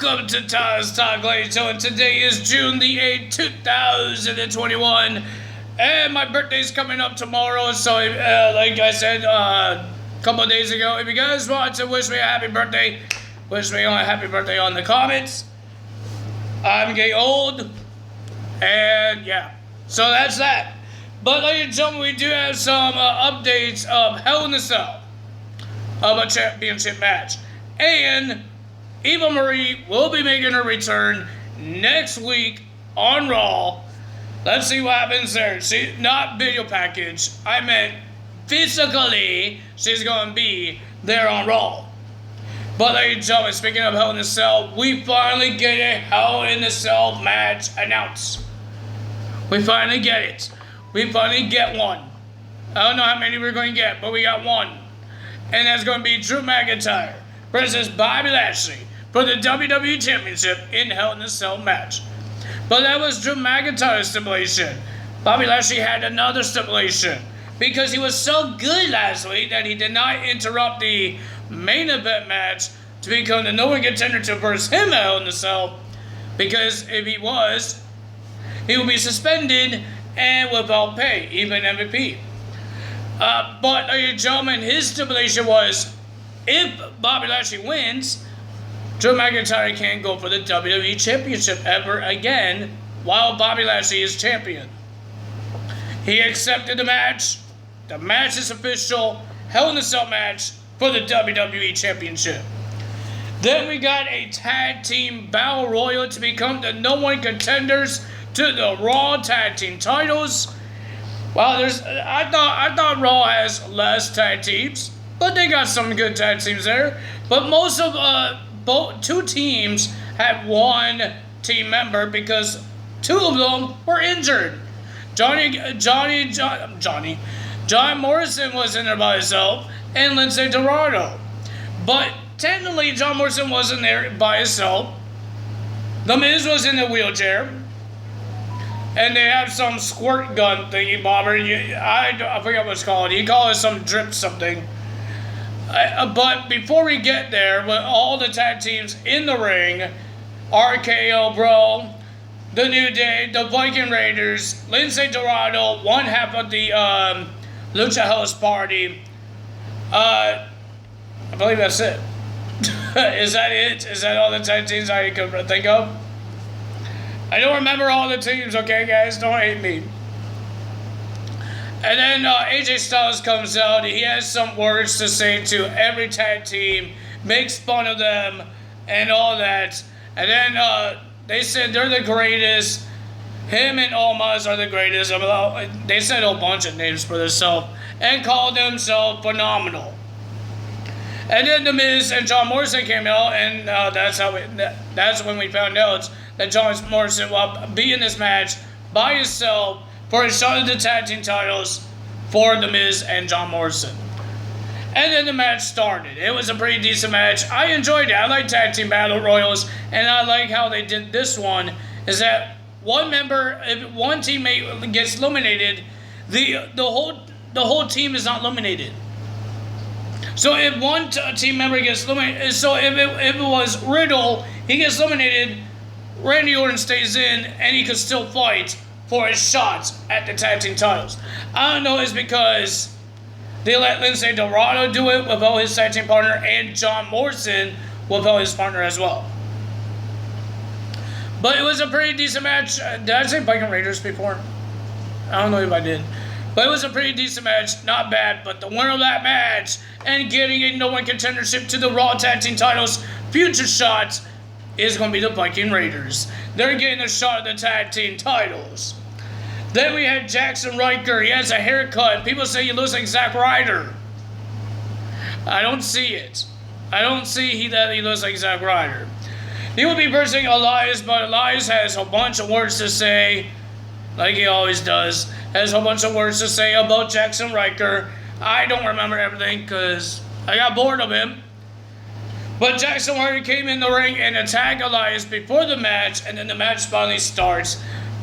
Welcome to Tyler's Talk, ladies and gentlemen. Today is June the 8th, 2021, and my birthday's coming up tomorrow, so like I said a couple of days ago, if you guys want to wish me a happy birthday, wish me a happy birthday on the comments. I'm getting old, and yeah, so that's that. But ladies and gentlemen, we do have some updates of Hell in a Cell, of a championship match, and Eva Marie will be making her return next week on Raw. Let's see what happens there. She, not video package, I meant physically, she's going to be there on Raw. But ladies and gentlemen, speaking of Hell in a Cell, we finally get a Hell in a Cell match announced. We finally get it. We finally get one. I don't know how many we're going to get, but we got one. And that's going to be Drew McIntyre versus Bobby Lashley for the WWE Championship in Hell in a Cell match. But that was Drew McIntyre's stipulation. Bobby Lashley had another stipulation because he was so good last week that he did not interrupt the main event match to become the number one contender to verse him at Hell in a Cell, because if he was, he would be suspended and without pay, even MVP. But ladies and gentlemen, his stipulation was if Bobby Lashley wins, Drew McIntyre can't go for the WWE Championship ever again while Bobby Lashley is champion. He accepted the match. The match is official. Hell in a Cell match for the WWE Championship. Then we got a tag team battle royal to become the number one contenders to the Raw tag team titles. Well, I thought Raw has less tag teams, but they got some good tag teams there. But most of two teams had one team member because two of them were injured. John Morrison was in there by himself, and Lindsay Dorado. But technically, John Morrison wasn't there by himself. The Miz was in the wheelchair, and they have some squirt gun thingy bobber. I forget what it's called. You call it some drip something. But before we get there, with all the tag teams in the ring, RKO Bro, The New Day, the Viking Raiders, Lindsay Dorado, one half of the Lucha House Party. I believe that's it. Is that it? Is that all the tag teams I could think of? I don't remember all the teams, okay, guys? Don't hate me. And then AJ Styles comes out. He has some words to say to every tag team, makes fun of them, and all that. And then they said they're the greatest. Him and Omos are the greatest. They said a bunch of names for themselves and called themselves phenomenal. And then The Miz and John Morrison came out, and that's when we found out that John Morrison will be in this match by himself for a shot at the tag team titles for The Miz and John Morrison. And then the match started. It was a pretty decent match. I enjoyed it. I like tag team battle royals, and I like how they did this one, is that one member, if one teammate gets eliminated, the whole team is not eliminated. So if one team member gets eliminated, so if it was Riddle, he gets eliminated, Randy Orton stays in, and he could still fight for his shots at the tag team titles. I don't know, it's because they let Lindsay Dorado do it without his tag team partner, and John Morrison without his partner as well. But it was a pretty decent match. Did I say Viking Raiders before? I don't know if I did. But it was a pretty decent match. Not bad. But the winner of that match and getting a no one contendership to the Raw tag team titles future shots is going to be the Viking Raiders. They're getting a shot at the tag team titles. Then we had Jackson Riker. He has a haircut. People say he looks like Zack Ryder. I don't see it. I don't see that he looks like Zack Ryder. He will be versing Elias, but Elias has a bunch of words to say, like he always does. Has a bunch of words to say about Jackson Riker. I don't remember everything because I got bored of him. But Jackson Riker came in the ring and attacked Elias before the match, and then the match finally starts.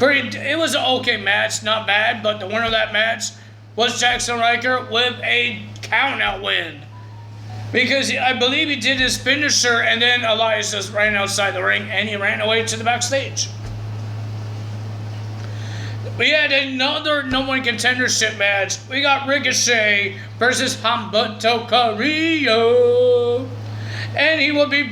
It was an okay match, not bad, but the winner of that match was Jackson Riker with a count-out win. Because I believe he did his finisher, and then Elias just ran outside the ring, and he ran away to the backstage. We had another No One Contendership match. We got Ricochet versus Humberto Carrillo. And they will be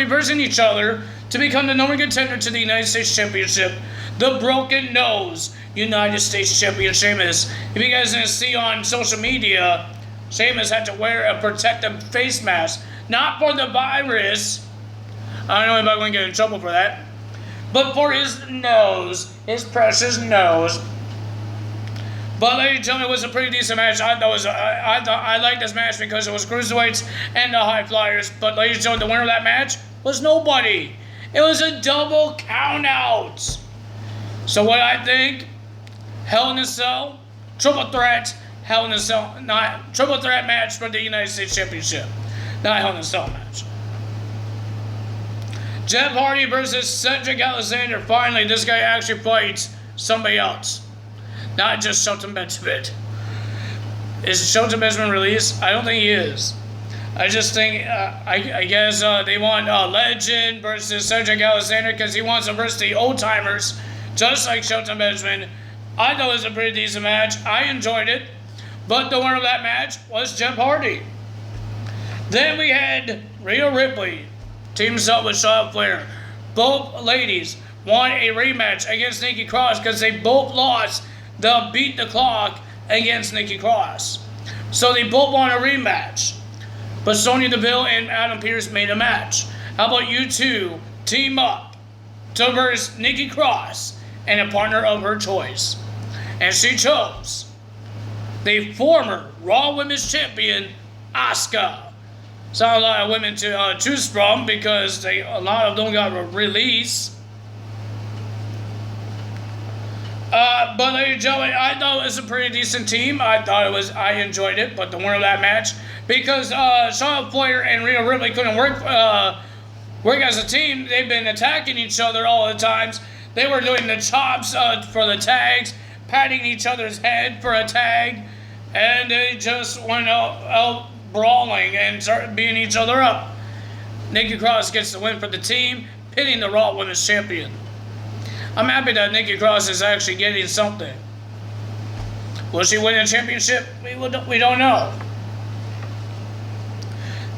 versing each other to become the No One Contender to the United States Championship. The Broken Nose United States Champion Sheamus. If you guys didn't see on social media, Sheamus had to wear a protective face mask. Not for the virus. I don't know if I'm going to get in trouble for that. But for his nose, his precious nose. But ladies and gentlemen, it was a pretty decent match. I liked this match because it was cruiserweights and the high flyers. But ladies and gentlemen, the winner of that match was nobody. It was a double count out. So what I think, Hell in a Cell, triple threat, Hell in a Cell, not triple threat match for the United States Championship, not Hell in a Cell match. Jeff Hardy versus Cedric Alexander. Finally, this guy actually fights somebody else, not just Shelton Benjamin. Is Shelton Benjamin released? I don't think he is. I just think, I guess they want Legend versus Cedric Alexander because he wants to versus the old timers, just like Shelton Benjamin. I thought it was a pretty decent match. I enjoyed it. But the winner of that match was Jeff Hardy. Then we had Rhea Ripley teams up with Charlotte Flair. Both ladies won a rematch against Nikki Cross because they both lost the beat the clock against Nikki Cross. So they both won a rematch. But Sonya Deville and Adam Pearce made a match. How about you two team up to verse Nikki Cross and a partner of her choice? And she chose the former Raw Women's Champion, Asuka. It's not a lot of women to choose from because a lot of them got released. But ladies and gentlemen, I thought it was a pretty decent team. I enjoyed it, but the winner of that match, because Charlotte Flair and Rhea Ripley couldn't work as a team. They've been attacking each other all the times. They were doing the chops for the tags, patting each other's head for a tag, and they just went out brawling and started beating each other up. Nikki Cross gets the win for the team, pinning the Raw Women's Champion. I'm happy that Nikki Cross is actually getting something. Will she win a championship? We don't know.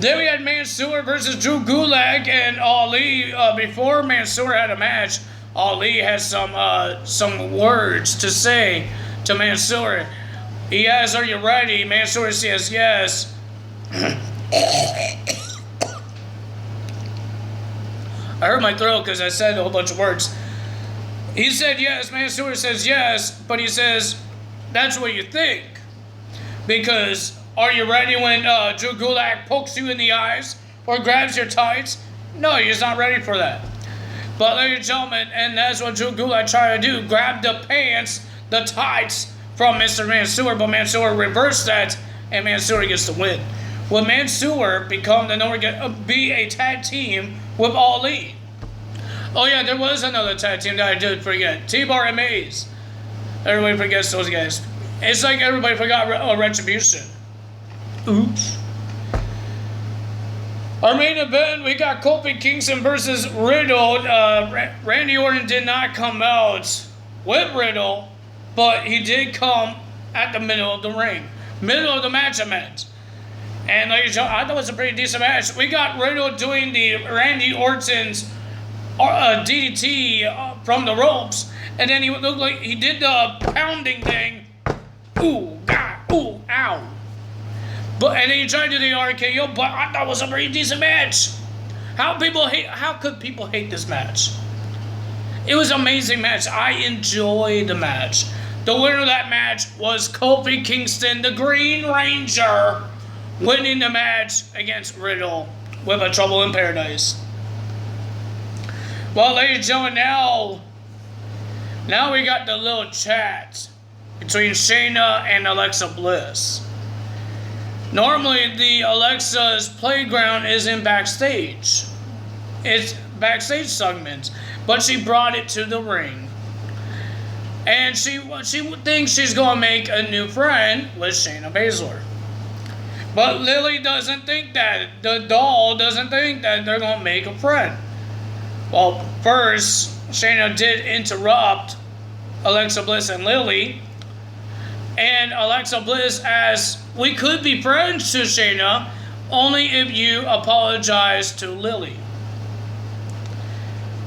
Then we had Mansoor versus Drew Gulak and Ali. Before Mansoor had a match, Ali has some words to say to Mansoor. He asks, "Are you ready?" Mansoor says, "Yes." I hurt my throat because I said a whole bunch of words. He said yes. Mansoor says yes, but he says, "That's what you think." Because are you ready when Drew Gulak pokes you in the eyes or grabs your tights? No, you're not ready for that. But ladies and gentlemen, and that's what Drew Gulak tried to do, grab the pants, the tights from Mr. Mansoor, but Mansoor reversed that, and Mansoor gets the win. Will Mansoor be a tag team with Ali? Oh yeah, there was another tag team that I did forget. T-Bar and Maze. Everybody forgets those guys. It's like everybody forgot Retribution. Oops. Our main event, we got Kofi Kingston versus Riddle. Randy Orton did not come out with Riddle, but he did come at the middle of the ring. Middle of the match, I meant. And ladies and gentlemen, I thought it was a pretty decent match. We got Riddle doing the Randy Orton's DDT from the ropes, and then he looked like he did the pounding thing. Ooh, God, ooh, ow. And then he tried to do the RKO, but I thought it was a pretty decent match. How could people hate this match? It was an amazing match. I enjoyed the match. The winner of that match was Kofi Kingston, the Green Ranger, winning the match against Riddle with a Trouble in Paradise. Well, ladies and gentlemen, now we got the little chat between Shayna and Alexa Bliss. Normally, the Alexa's playground is in backstage. It's backstage segments, but she brought it to the ring. And she thinks she's going to make a new friend with Shayna Baszler. But Lily doesn't think that. The doll doesn't think that they're going to make a friend. Well, first, Shayna did interrupt Alexa Bliss and Lily. And Alexa Bliss asked, we could be friends to Shayna, only if you apologize to Lily.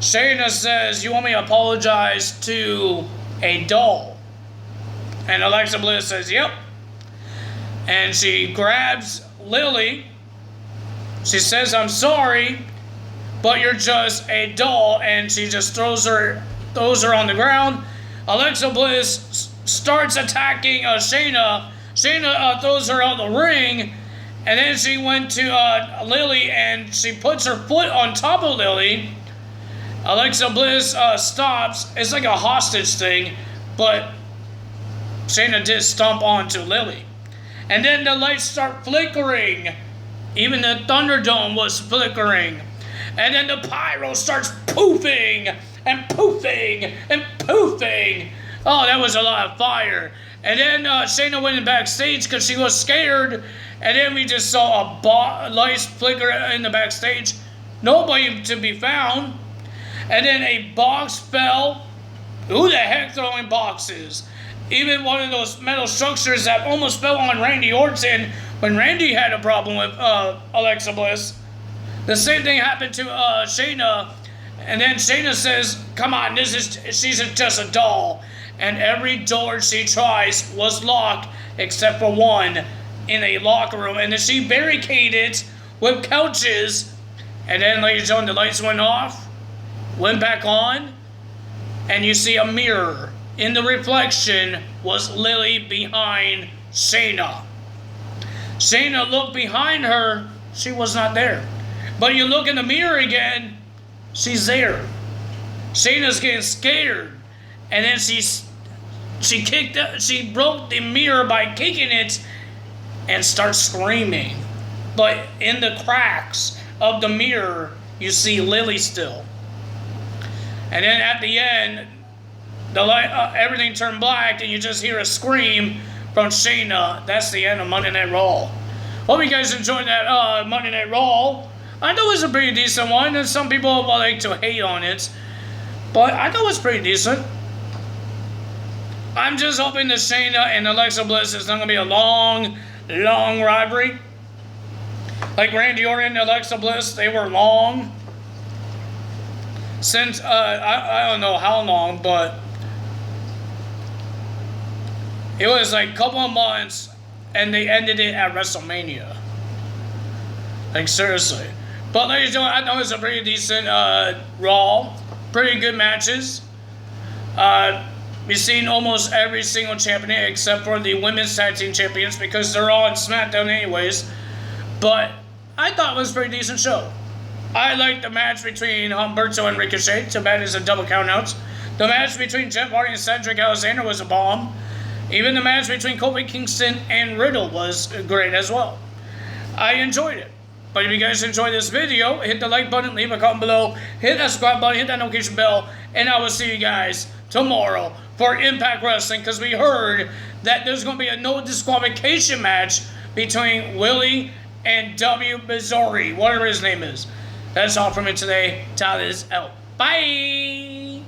Shayna says, you want me to apologize to a doll? And Alexa Bliss says, yep. And she grabs Lily. She says, I'm sorry, but you're just a doll. And she just throws her on the ground. Alexa Bliss starts attacking Shayna. Shayna throws her out the ring. And then she went to Lily and she puts her foot on top of Lily. Alexa Bliss stops. It's like a hostage thing, but Shayna did stomp onto Lily. And then the lights start flickering. Even the Thunderdome was flickering. And then the pyro starts poofing and poofing and poofing. Oh, that was a lot of fire. And then Shayna went backstage because she was scared. And then we just saw a lights flicker in the backstage. Nobody to be found. And then a box fell. Who the heck throwing boxes? Even one of those metal structures that almost fell on Randy Orton when Randy had a problem with Alexa Bliss. The same thing happened to Shayna. And then Shayna says, come on, she's just a doll. And every door she tries was locked except for one in a locker room. And then she barricaded with couches. And then, ladies and gentlemen, the lights went off, went back on, and you see a mirror. In the reflection was Lily behind Shayna. Shayna looked behind her, she was not there. But you look in the mirror again, she's there. Shayna's getting scared. And then she broke the mirror by kicking it and starts screaming. But in the cracks of the mirror, you see Lily still. And then at the end, the light, everything turned black, and you just hear a scream from Shayna. That's the end of Monday Night Raw. Hope you guys enjoyed that Monday Night Raw. I know it was a pretty decent one, and some people like to hate on it, but I thought it was pretty decent. I'm just hoping that Shayna and Alexa Bliss is not going to be a long rivalry. Like Randy Orton and Alexa Bliss, they were long. Since, I don't know how long, but it was like a couple of months, and they ended it at WrestleMania. Like, seriously. But, ladies and gentlemen, I know it was a pretty decent Raw. Pretty good matches. We've seen almost every single champion except for the women's tag team champions because they're all in SmackDown anyways. But I thought it was a pretty decent show. I liked the match between Humberto and Ricochet. Too bad it's a double countouts. The match between Jeff Hardy and Cedric Alexander was a bomb. Even the match between Kofi Kingston and Riddle was great as well. I enjoyed it. But if you guys enjoyed this video, hit the like button, leave a comment below, hit that subscribe button, hit that notification bell, and I will see you guys tomorrow for Impact Wrestling, because we heard that there's going to be a no disqualification match between Willie and W. Missouri, whatever his name is. That's all from me today. Tyler is out. Bye!